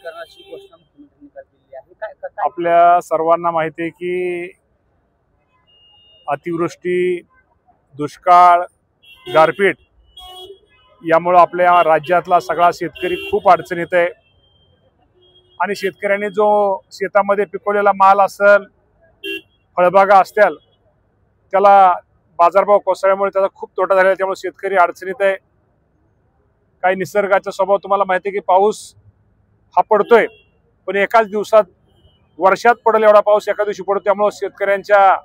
करण्याची घोषणा मुख्यमंत्र्यांनी काल केली आहे. काय आपल्या सर्वांना माहिती आहे की अतिवृष्टी, दुष्काळ, गारपीट यामुळे आपल्या राज्यातला सगळा शेतकरी खूप अडचणीत आहे आणि शेतकऱ्यांनी जो शेतामध्ये पिकवलेला माल असेल, फळबागा असतील, त्याला बाजारभाव कोसळल्यामुळे त्याचा खूप तोटा झालेला आहे. त्यामुळे शेतकरी अडचणीत आहे. काही निसर्गाचा स्वभाव तुम्हाला माहिती आहे की पाऊस हा पडतोय, पण एकाच दिवसात वर्षात पडेल एवढा पाऊस एका दिवशी पडतो. त्यामुळे शेतकऱ्यांच्या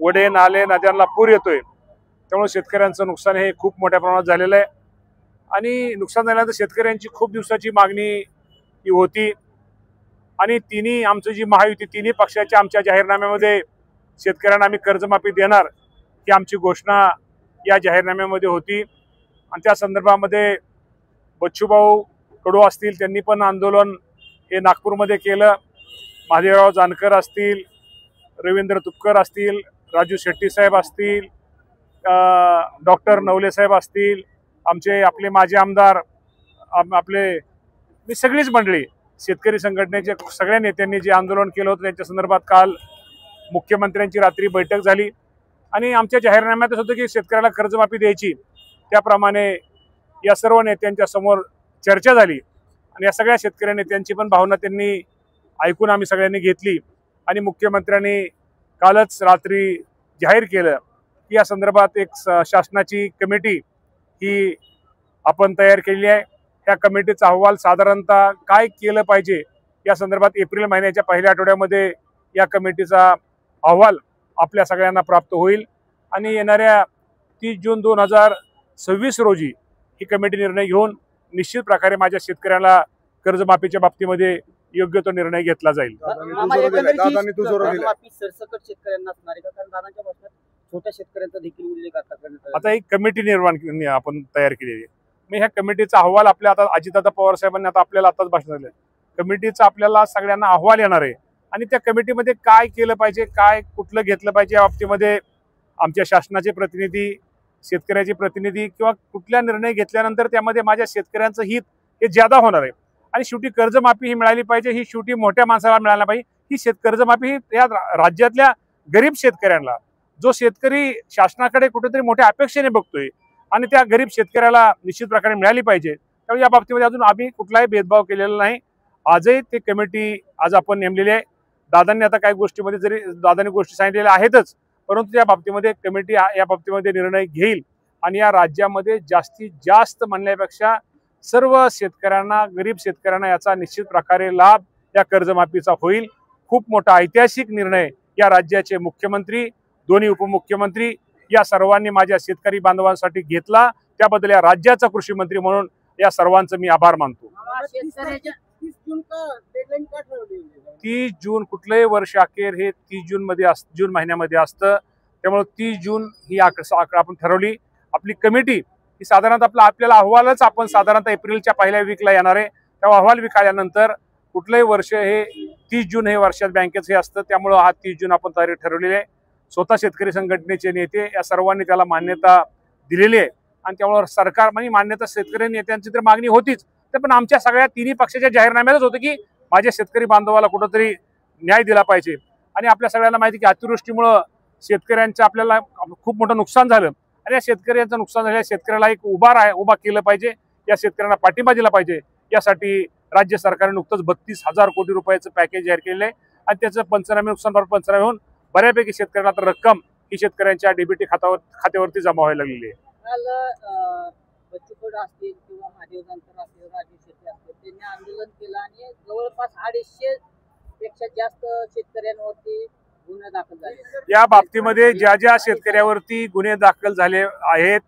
वडे, नाले, नद्यांना पूर येतोय. त्यामुळे शेतकऱ्यांचं नुकसान हे खूप मोठ्या प्रमाणात झालेलं आहे आणि नुकसान झाल्यानंतर शेतकऱ्यांची खूप दिवसाची मागणी ही होती आणि तिन्ही आमचं जी महायुती तिन्ही पक्षाच्या आमच्या जाहीरनाम्यामध्ये शेतकऱ्यांना आम्ही कर्जमाफी देणार ही आमची घोषणा या जाहीरनाम्यामध्ये होती. आणि त्या संदर्भामध्ये बच्चूभाऊ कडू असतील, त्यांनी पण आंदोलन हे नागपूरमध्ये केलं. महादेवराव जानकर असतील, रवींद्र तुपकर असतील, राजू शेट्टी साहेब असतील, डॉक्टर नवले साहेब असतील, आपले माजी आमदार, आपले सगळीच मंडळी, शेतकरी संघटनेच्या सगळ्या नेत्यांनी जे आंदोलन केलं होतं त्यांच्या संदर्भात काल मुख्यमंत्र्यांची रात्री बैठक झाली आणि आमच्या जाहीरनाम्यातच होतं की शेतकऱ्याला कर्जमाफी द्यायची. त्याप्रमाणे या सर्व नेत्यांच्या समोर चर्चा झाली आणि या सगळ्या शेतकरी नेत्यांची पण भावना त्यांनी ऐकून आम्ही सगळ्यांनी घेतली आणि मुख्यमंत्र्यांनी कालच रात्री जाहीर केलं की या संदर्भात एक शासनाची कमिटी ही आपण तयार केलेली आहे. त्या कमिटीचा अहवाल साधारणतः काय केलं पाहिजे या संदर्भात एप्रिल महिन्याच्या पहिल्या आठवड्यामध्ये या कमिटीचा अहवाल आपल्या सगळ्यांना प्राप्त होईल आणि येणाऱ्या 30 जून 2026 रोजी ही कमिटी निर्णय घेऊन निश्चित प्रकारे माझ्या शेतकऱ्याला कर्जमाफीच्या बाबतीमध्ये योग्य तो निर्णय घेतला जाईल. छोट्या शेतकऱ्यांचा देखील उल्लेख आता एक कमिटी निर्माण आपण तयार केलेली आहे. मी ह्या कमिटीचा अहवाल आपल्या आता अजितदादा पवार साहेबांनी आता आपल्याला आताच भाषण झालं. कमिटीचा आपल्याला सगळ्यांना अहवाल येणार आहे आणि त्या कमिटीमध्ये काय केलं पाहिजे, काय कुठलं घेतलं पाहिजे या बाबतीमध्ये आमच्या शासनाचे प्रतिनिधी, शेतकऱ्याचे प्रतिनिधी किंवा कुठला निर्णय घेतल्यानंतर त्यामध्ये माझ्या शेतकऱ्यांचं हित हे ज्यादा होणार आहे आणि शेवटी कर्जमाफी ही मिळाली पाहिजे. ही शेवटी मोठ्या माणसाला मिळायला पाहिजे. ही कर्जमाफी ही या राज्यातल्या गरीब शेतकऱ्यांना, जो शेतकरी शासनाकडे कुठेतरी मोठ्या अपेक्षेने बघतोय आणि त्या गरीब शेतकऱ्याला निश्चित प्रकारे मिळाली पाहिजे. त्यामुळे या बाबतीमध्ये अजून आम्ही कुठलाही भेदभाव केलेला नाही. आजही ते कमिटी आज आपण नेमलेली आहे. दादांनी आता काही गोष्टीमध्ये जरी दादांनी गोष्टी सांगितलेल्या आहेतच, परंतु या बाबतीमध्ये कमिटी या बाबतीमध्ये निर्णय घेईल आणि या राज्यामध्ये जास्तीत जास्त म्हणण्यापेक्षा सर्व शेतकऱ्यांना, गरीब शेतकऱ्यांना याचा निश्चित प्रकारे लाभ या कर्जमाफीचा होईल. खूप मोठा ऐतिहासिक निर्णय या राज्याचे मुख्यमंत्री, दोन्ही उपमुख्यमंत्री या सर्वांनी माझ्या शेतकरी बांधवांसाठी घेतला. त्याबद्दल या राज्याचा कृषी मंत्री म्हणून या सर्वांचं मी आभार मानतो. 30 जून कुठलंही वर्ष अखेर हे 30 जून महिन्यामध्ये असतं. त्यामुळे 30 जून ही आपण ठरवली. आपली कमिटी ही साधारणतः आपल्याला अहवालच आपण साधारणतः एप्रिलच्या पहिल्या वीकला येणार आहे. तेव्हा अहवाल वीक आल्यानंतर कुठलंही वर्ष हे 30 जून हे वर्षात बँकेचं हे असतं. त्यामुळं हा 30 जून आपण तारीख ठरवलेली आहे. स्वतः शेतकरी संघटनेचे नेते या सर्वांनी त्याला मान्यता दिलेली आहे आणि त्यामुळे सरकार म्हणजे मान्यता शेतकरी नेत्यांची तर मागणी होतीच, तर पण आमच्या सगळ्या तिन्ही पक्षाच्या जाहीरनाम्यातच होतं की माझ्या शेतकरी बांधवाला कुठंतरी न्याय दिला पाहिजे. आणि आपल्या सगळ्यांना माहिती की अतिवृष्टीमुळं शेतकऱ्यांचं आपल्याला खूप मोठं नुकसान झालं आणि या शेतकऱ्यांचं नुकसान झालं, शेतकऱ्याला एक उभा केलं पाहिजे, या शेतकऱ्यांना पाठिंबा दिला पाहिजे. यासाठी राज्य सरकारने नुकतंच 32,000 कोटी रुपयाचं पॅकेज जाहीर केलेलं आहे आणि त्याचं नुकसान पंचनामे होऊन बऱ्यापैकी शेतकऱ्यांना तर रक्कम ही शेतकऱ्यांच्या डीबीटी खात्यावरती जमा व्हायला लागलेली आहे. काल बच्चू असतील किंवा महादेव जानकर असतील, राजू शेट्टी असतील, त्यांनी आंदोलन केलं आणि जवळपास 250 पेक्षा जास्त शेतकऱ्यांवरती गुन्हे दाखल झाले. या बाबतीमध्ये ज्या शेतकऱ्यावरती गुन्हे दाखल झाले आहेत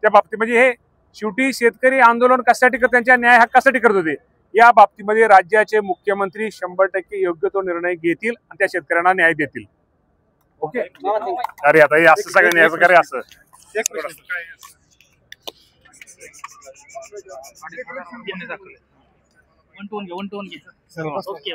त्या बाबतीमध्ये हे शेवटी शेतकरी आंदोलन कशासाठी करतात, त्यांच्या न्याय हक्कासाठी करत होते. या बाबतीमध्ये राज्याचे मुख्यमंत्री 100% योग्य तो निर्णय घेतील आणि त्या शेतकऱ्यांना न्याय देतील. ओके. अरे आता हे असं सगळं न्याय प्रकारे असं वन टोन घे. ओके.